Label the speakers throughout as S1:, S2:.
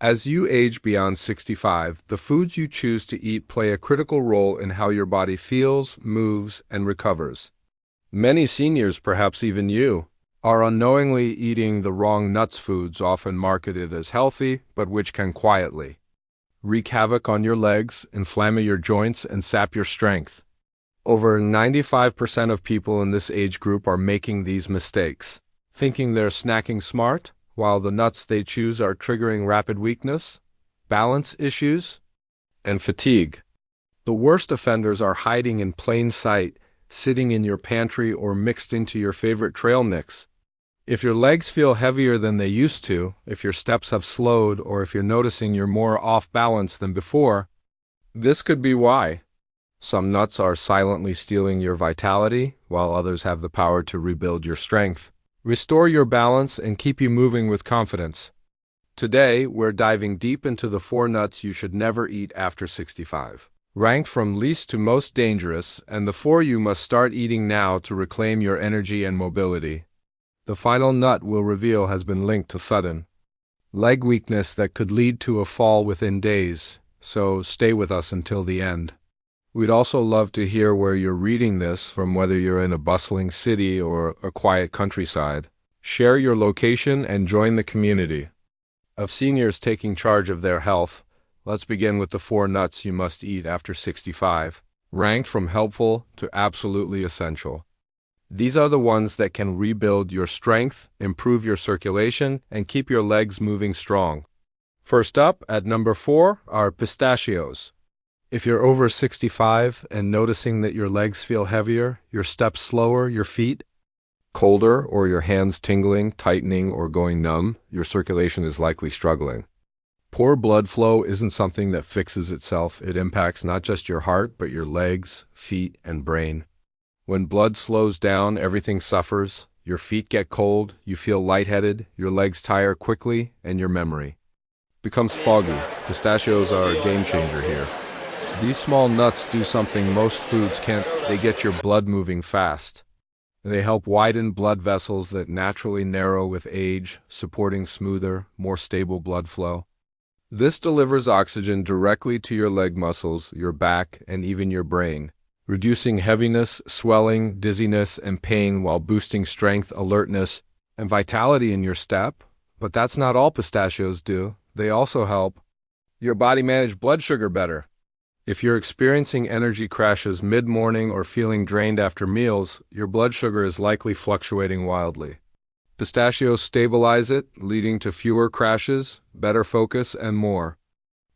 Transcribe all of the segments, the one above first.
S1: As you age beyond 65, the foods you choose to eat play a critical role in how your body feels, moves, and recovers. Many seniors, perhaps even you, are unknowingly eating the wrong nuts foods often marketed as healthy, but which can quietly wreak havoc on your legs, inflame your joints, and sap your strength. Over 95% of people in this age group are making these mistakes, thinking they're snacking smart, while the nuts they choose are triggering rapid weakness, balance issues, and fatigue. The worst offenders are hiding in plain sight, sitting in your pantry or mixed into your favorite trail mix. If your legs feel heavier than they used to, if your steps have slowed, or if you're noticing you're more off balance than before, this could be why. Some nuts are silently stealing your vitality, while others have the power to rebuild your strength, restore your balance, and keep you moving with confidence. Today, we're diving deep into the 4 nuts you should never eat after 65. Ranked from least to most dangerous, and the 4 you must start eating now to reclaim your energy and mobility. The final nut we'll reveal has been linked to sudden leg weakness that could lead to a fall within days, so stay with us until the end. We'd also love to hear where you're reading this from, whether you're in a bustling city or a quiet countryside. Share your location and join the community of seniors taking charge of their health. Let's begin with the 4 nuts you must eat after 65, ranked from helpful to absolutely essential. These are the ones that can rebuild your strength, improve your circulation, and keep your legs moving strong. First up, at number 4, are pistachios. If you're over 65 and noticing that your legs feel heavier, your steps slower, your feet colder, or your hands tingling, tightening, or going numb, your circulation is likely struggling. Poor blood flow isn't something that fixes itself. It impacts not just your heart, but your legs, feet, and brain. When blood slows down, everything suffers. Your feet get cold, you feel lightheaded, your legs tire quickly, and your memory becomes foggy. Pistachios are a game changer here. These small nuts do something most foods can't. They get your blood moving fast. They help widen blood vessels that naturally narrow with age, supporting smoother, more stable blood flow. This delivers oxygen directly to your leg muscles, your back, and even your brain, reducing heaviness, swelling, dizziness, and pain while boosting strength, alertness, and vitality in your step. But that's not all pistachios do. They also help your body manage blood sugar better. If you're experiencing energy crashes mid-morning or feeling drained after meals, your blood sugar is likely fluctuating wildly. Pistachios stabilize it, leading to fewer crashes, better focus, and more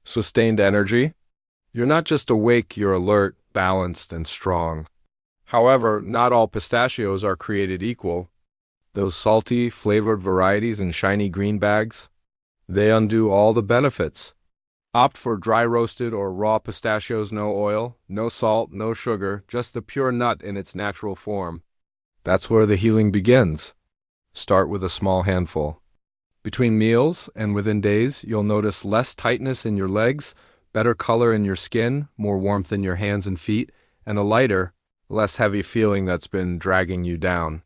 S1: sustained energy. You're not just awake, you're alert, balanced, and strong. However, not all pistachios are created equal. Those salty, flavored varieties in shiny green bags, they undo all the benefits. Opt for dry roasted or raw pistachios, no oil, no salt, no sugar, just the pure nut in its natural form. That's where the healing begins. Start with a small handful. Between meals and within days, you'll notice less tightness in your legs, better color in your skin, more warmth in your hands and feet, and a lighter, less heavy feeling that's been dragging you down.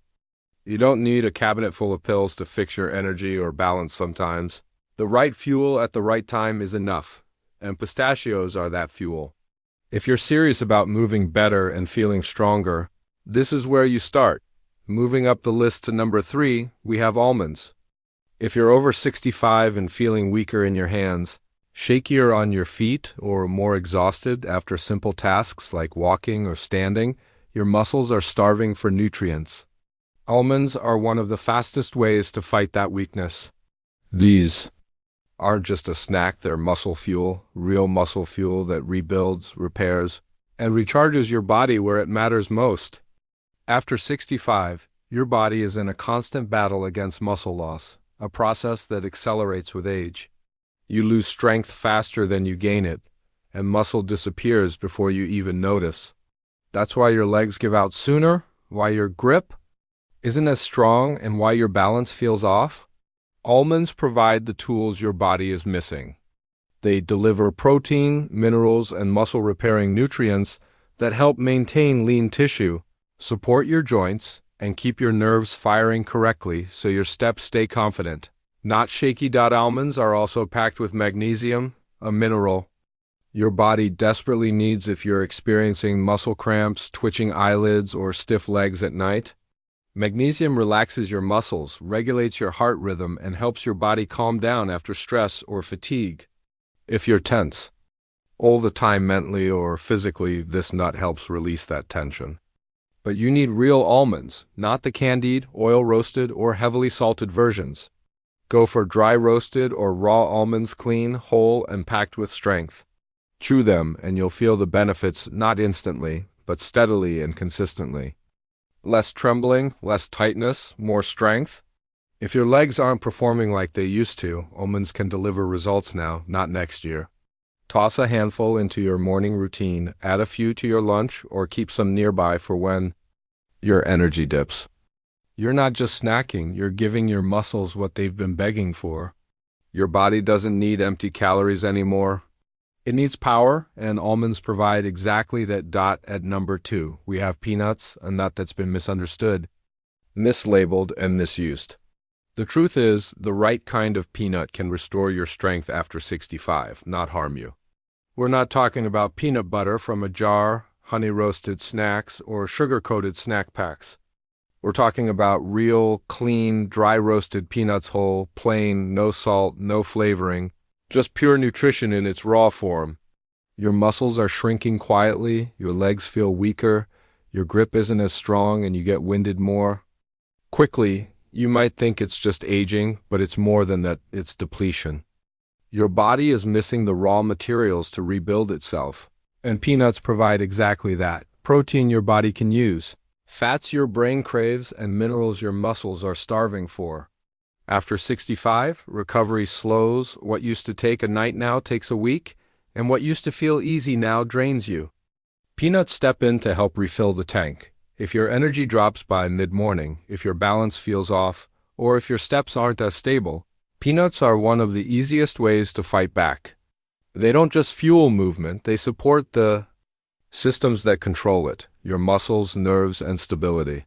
S1: You don't need a cabinet full of pills to fix your energy or balance sometimes. The right fuel at the right time is enough, and pistachios are that fuel. If you're serious about moving better and feeling stronger, this is where you start. Moving up the list to number 3, we have almonds. If you're over 65 and feeling weaker in your hands, shakier on your feet, or more exhausted after simple tasks like walking or standing, your muscles are starving for nutrients. Almonds are one of the fastest ways to fight that weakness. These aren't just a snack, they're muscle fuel, real muscle fuel that rebuilds, repairs, and recharges your body where it matters most. After 65, your body is in a constant battle against muscle loss, a process that accelerates with age. You lose strength faster than you gain it, and muscle disappears before you even notice. That's why your legs give out sooner, why your grip isn't as strong, and why your balance feels off. Almonds provide the tools your body is missing. They deliver protein, minerals, and muscle-repairing nutrients that help maintain lean tissue, support your joints, and keep your nerves firing correctly so your steps stay confident. Not shaky. Almonds are also packed with magnesium, a mineral your body desperately needs if you're experiencing muscle cramps, twitching eyelids, or stiff legs at night. Magnesium relaxes your muscles, regulates your heart rhythm, and helps your body calm down after stress or fatigue. If you're tense all the time mentally or physically, this nut helps release that tension. But you need real almonds, not the candied, oil-roasted, or heavily salted versions. Go for dry roasted or raw almonds, clean, whole, and packed with strength. Chew them and you'll feel the benefits not instantly, but steadily and consistently. Less trembling, less tightness, more strength. If your legs aren't performing like they used to, almonds can deliver results now, not next year. Toss a handful into your morning routine, add a few to your lunch, or keep some nearby for when your energy dips. You're not just snacking, you're giving your muscles what they've been begging for. Your body doesn't need empty calories anymore. It needs power, and almonds provide exactly that. At number 2, we have peanuts, a nut that's been misunderstood, mislabeled, and misused. The truth is, the right kind of peanut can restore your strength after 65, not harm you. We're not talking about peanut butter from a jar, honey-roasted snacks, or sugar-coated snack packs. We're talking about real, clean, dry-roasted peanuts whole, plain, no salt, no flavoring, just pure nutrition in its raw form. Your muscles are shrinking quietly, your legs feel weaker, your grip isn't as strong, and you get winded more quickly. You might think it's just aging, but it's more than that, it's depletion. Your body is missing the raw materials to rebuild itself, and peanuts provide exactly that. Protein your body can use, fats your brain craves, and minerals your muscles are starving for. After 65, recovery slows. What used to take a night now takes a week, and what used to feel easy now drains you. Peanuts step in to help refill the tank. If your energy drops by mid-morning, if your balance feels off, or if your steps aren't as stable, peanuts are one of the easiest ways to fight back. They don't just fuel movement, they support the systems that control it, your muscles, nerves, and stability.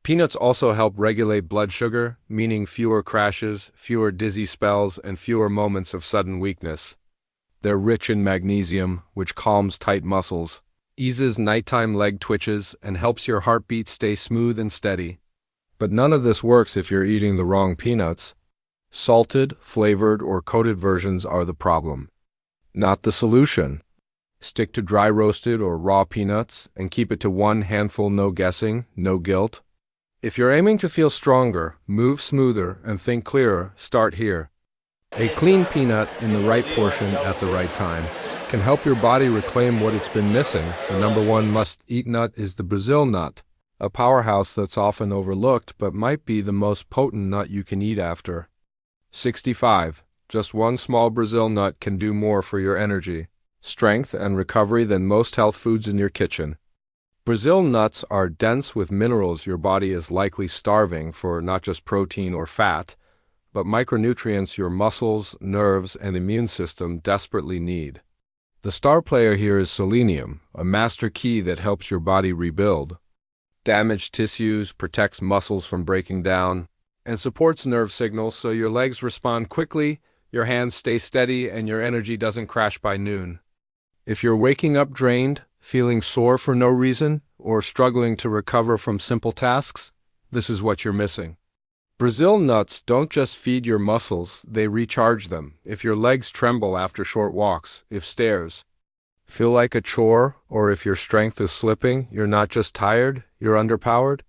S1: Peanuts also help regulate blood sugar, meaning fewer crashes, fewer dizzy spells, and fewer moments of sudden weakness. They're rich in magnesium, which calms tight muscles, eases nighttime leg twitches, and helps your heartbeat stay smooth and steady. But none of this works if you're eating the wrong peanuts. Salted, flavored, or coated versions are the problem, not the solution. Stick to dry roasted or raw peanuts, and keep it to one handful, no guessing, no guilt. If you're aiming to feel stronger, move smoother, and think clearer, start here. A clean peanut in the right portion at the right time can help your body reclaim what it's been missing. The number 1 must-eat nut is the Brazil nut, a powerhouse that's often overlooked but might be the most potent nut you can eat after 65. Just one small Brazil nut can do more for your energy, strength, and recovery than most health foods in your kitchen. Brazil nuts are dense with minerals your body is likely starving for, not just protein or fat, but micronutrients your muscles, nerves, and immune system desperately need. The star player here is selenium, a master key that helps your body rebuild damaged tissues, protects muscles from breaking down, and supports nerve signals so your legs respond quickly, your hands stay steady, and your energy doesn't crash by noon. If you're waking up drained, feeling sore for no reason, or struggling to recover from simple tasks, this is what you're missing. Brazil nuts don't just feed your muscles, they recharge them. If your legs tremble after short walks, if stairs feel like a chore, or if your strength is slipping, you're not just tired, you're underpowered.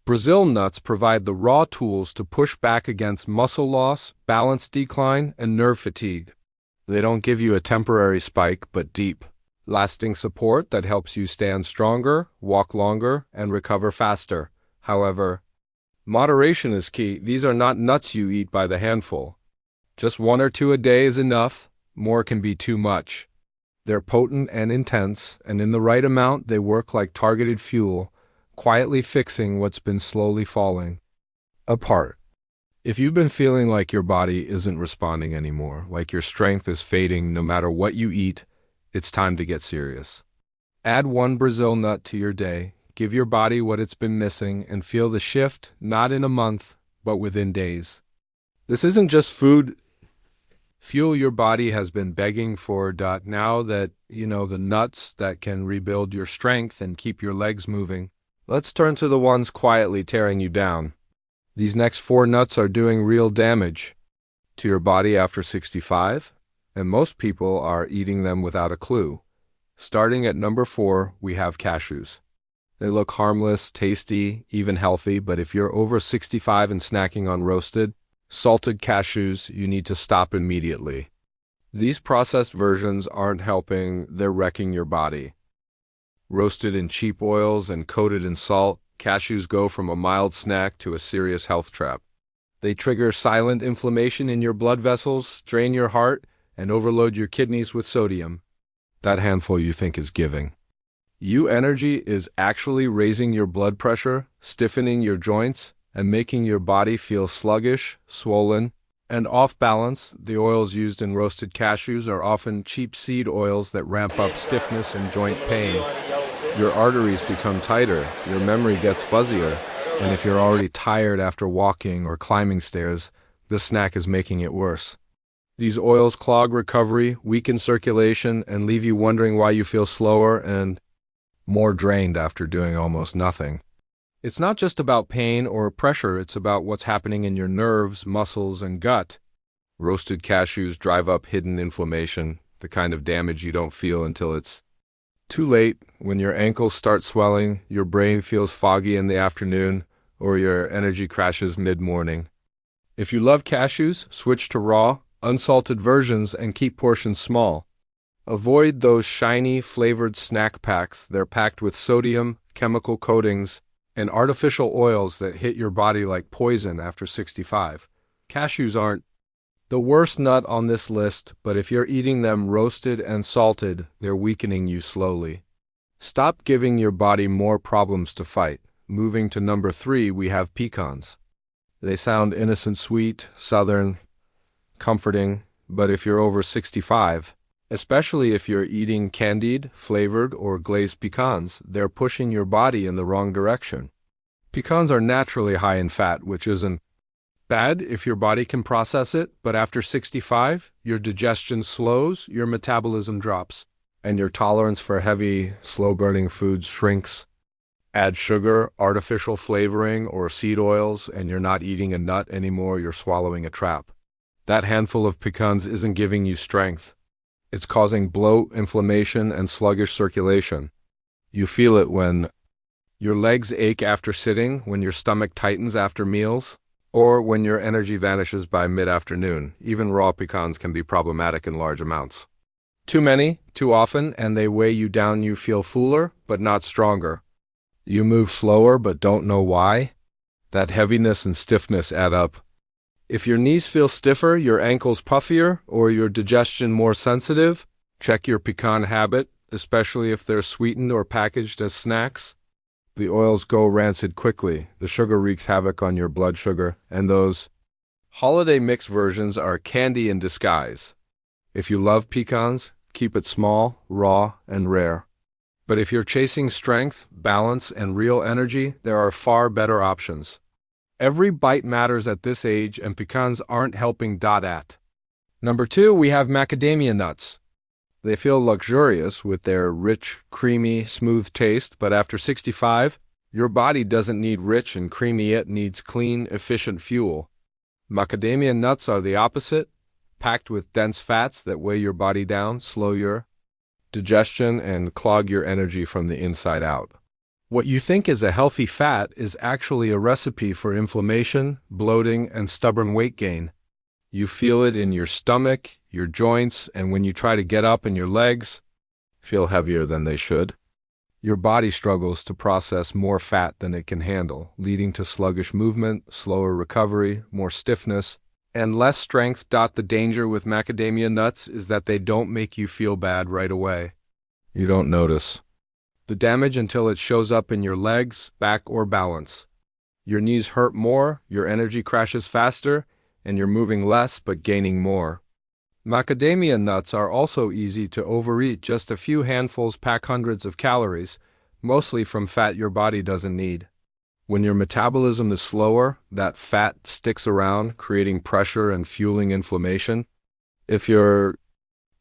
S1: Brazil nuts provide the raw tools to push back against muscle loss, balance decline, and nerve fatigue. They don't give you a temporary spike, but deep, lasting support that helps you stand stronger, walk longer, and recover faster. However, moderation is key. These are not nuts you eat by the handful. Just 1 or 2 a day is enough. More can be too much. They're potent and intense, and in the right amount, they work like targeted fuel, quietly fixing what's been slowly falling apart. If you've been feeling like your body isn't responding anymore, like your strength is fading no matter what you eat, it's time to get serious. Add 1 Brazil nut to your day, give your body what it's been missing, and feel the shift, not in a month, but within days. This isn't just food. Fuel your body has been begging for. Now that you know the nuts that can rebuild your strength and keep your legs moving, let's turn to the ones quietly tearing you down. These next four nuts are doing real damage to your body after 65, and most people are eating them without a clue. Starting at number 4, we have cashews. They look harmless, tasty, even healthy, but if you're over 65 and snacking on roasted, salted cashews, you need to stop immediately. These processed versions aren't helping, they're wrecking your body. Roasted in cheap oils and coated in salt, cashews go from a mild snack to a serious health trap. They trigger silent inflammation in your blood vessels, drain your heart, and overload your kidneys with sodium. That handful you think is giving you energy is actually raising your blood pressure, stiffening your joints, and making your body feel sluggish, swollen, and off balance. The oils used in roasted cashews are often cheap seed oils that ramp up stiffness and joint pain. Your arteries become tighter, your memory gets fuzzier, and if you're already tired after walking or climbing stairs, this snack is making it worse. These oils clog recovery, weaken circulation, and leave you wondering why you feel slower and more drained after doing almost nothing. It's not just about pain or pressure, it's about what's happening in your nerves, muscles, and gut. Roasted cashews drive up hidden inflammation, the kind of damage you don't feel until it's too late. When your ankles start swelling, your brain feels foggy in the afternoon, or your energy crashes mid-morning. If you love cashews, switch to raw, unsalted versions and keep portions small. Avoid those shiny, flavored snack packs. They're packed with sodium, chemical coatings, and artificial oils that hit your body like poison after 65. Cashews aren't the worst nut on this list, but if you're eating them roasted and salted, they're weakening you slowly. Stop giving your body more problems to fight. Moving to number 3, we have pecans. They sound innocent sweet, southern, comforting, but if you're over 65, especially if you're eating candied, flavored, or glazed pecans, they're pushing your body in the wrong direction. Pecans are naturally high in fat, which isn't bad if your body can process it, but after 65, your digestion slows, your metabolism drops, and your tolerance for heavy, slow-burning foods shrinks. Add sugar, artificial flavoring, or seed oils, and you're not eating a nut anymore, you're swallowing a trap. That handful of pecans isn't giving you strength. It's causing bloat, inflammation, and sluggish circulation. You feel it when your legs ache after sitting, when your stomach tightens after meals, or when your energy vanishes by mid-afternoon. Even raw pecans can be problematic in large amounts. Too many, too often, and they weigh you down. You feel fuller, but not stronger. You move slower, but don't know why. That heaviness and stiffness add up. If your knees feel stiffer, your ankles puffier, or your digestion more sensitive, check your pecan habit, especially if they're sweetened or packaged as snacks. The oils go rancid quickly, the sugar wreaks havoc on your blood sugar, and those holiday mix versions are candy in disguise. If you love pecans, keep it small, raw, and rare. But if you're chasing strength, balance, and real energy, there are far better options. Every bite matters at this age, and pecans aren't helping. At number 2, we have macadamia nuts. They feel luxurious with their rich, creamy, smooth taste, but after 65, your body doesn't need rich and creamy, it needs clean, efficient fuel. Macadamia nuts are the opposite, packed with dense fats that weigh your body down, slow your digestion, and clog your energy from the inside out. What you think is a healthy fat is actually a recipe for inflammation, bloating, and stubborn weight gain. You feel it in your stomach, your joints, and when you try to get up, and your legs feel heavier than they should. Your body struggles to process more fat than it can handle, leading to sluggish movement, slower recovery, more stiffness, and less strength. The danger with macadamia nuts is that they don't make you feel bad right away. You don't notice the damage until it shows up in your legs, back, or balance. Your knees hurt more, your energy crashes faster, and you're moving less but gaining more. Macadamia nuts are also easy to overeat. Just a few handfuls pack hundreds of calories, mostly from fat your body doesn't need. When your metabolism is slower, that fat sticks around, creating pressure and fueling inflammation. If you're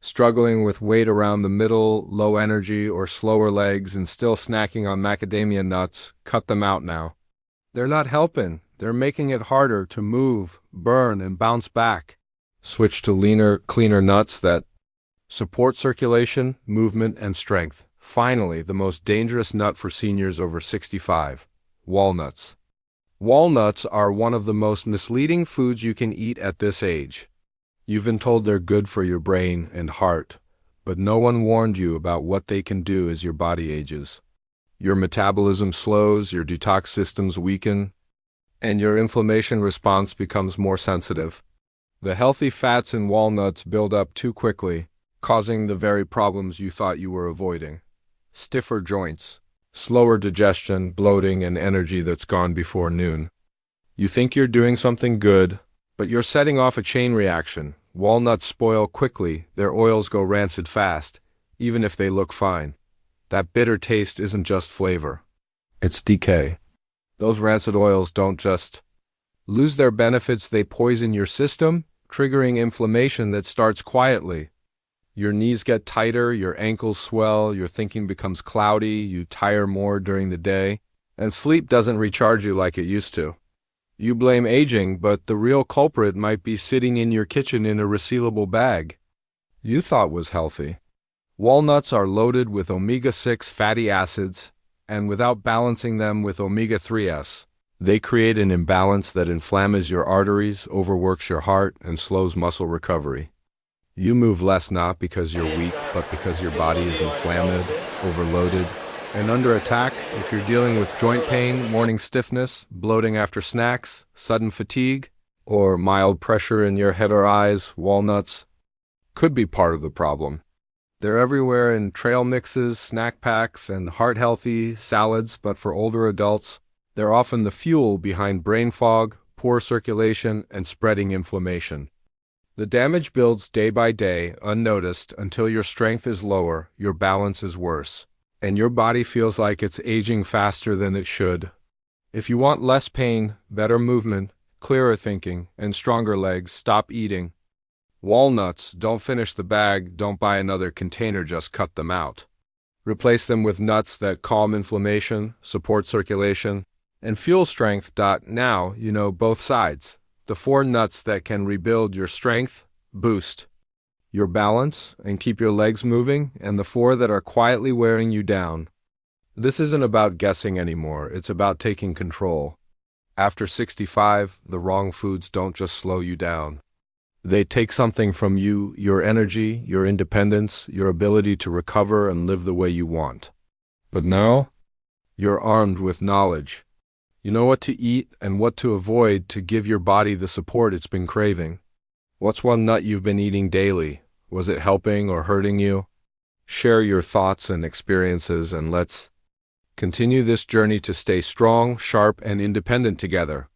S1: struggling with weight around the middle, low energy, or slower legs and still snacking on macadamia nuts, cut them out now. They're not helping. They're making it harder to move, burn, and bounce back. Switch to leaner, cleaner nuts that support circulation, movement, and strength. Finally, the most dangerous nut for seniors over 65, walnuts. Walnuts are one of the most misleading foods you can eat at this age. You've been told they're good for your brain and heart, but no one warned you about what they can do as your body ages. Your metabolism slows, your detox systems weaken, and your inflammation response becomes more sensitive. The healthy fats in walnuts build up too quickly, causing the very problems you thought you were avoiding. Stiffer joints, slower digestion, bloating, and energy that's gone before noon. You think you're doing something good, but you're setting off a chain reaction. Walnuts spoil quickly, their oils go rancid fast, even if they look fine. That bitter taste isn't just flavor. It's decay. Those rancid oils don't just lose their benefits, they poison your system, triggering inflammation that starts quietly. Your knees get tighter, your ankles swell, your thinking becomes cloudy, you tire more during the day, and sleep doesn't recharge you like it used to. You blame aging, but the real culprit might be sitting in your kitchen in a resealable bag you thought was healthy. Walnuts are loaded with omega-6 fatty acids, and without balancing them with omega-3s, they create an imbalance that inflames your arteries, overworks your heart, and slows muscle recovery. You move less not because you're weak, but because your body is inflamed, overloaded, and under attack. If you're dealing with joint pain, morning stiffness, bloating after snacks, sudden fatigue, or mild pressure in your head or eyes, walnuts could be part of the problem. They're everywhere in trail mixes, snack packs, and heart-healthy salads, but for older adults, they're often the fuel behind brain fog, poor circulation, and spreading inflammation. The damage builds day by day, unnoticed, until your strength is lower, your balance is worse, and your body feels like it's aging faster than it should. If you want less pain, better movement, clearer thinking, and stronger legs, stop eating walnuts. Don't finish the bag, don't buy another container, just cut them out. Replace them with nuts that calm inflammation, support circulation, and fuel strength. Now you know both sides. The 4 nuts that can rebuild your strength, boost your balance, and keep your legs moving, and the 4 that are quietly wearing you down. This isn't about guessing anymore, it's about taking control. After 65, the wrong foods don't just slow you down. They take something from you, your energy, your independence, your ability to recover and live the way you want. But now, you're armed with knowledge. You know what to eat and what to avoid to give your body the support it's been craving. What's one nut you've been eating daily? Was it helping or hurting you? Share your thoughts and experiences, and let's continue this journey to stay strong, sharp, and independent together.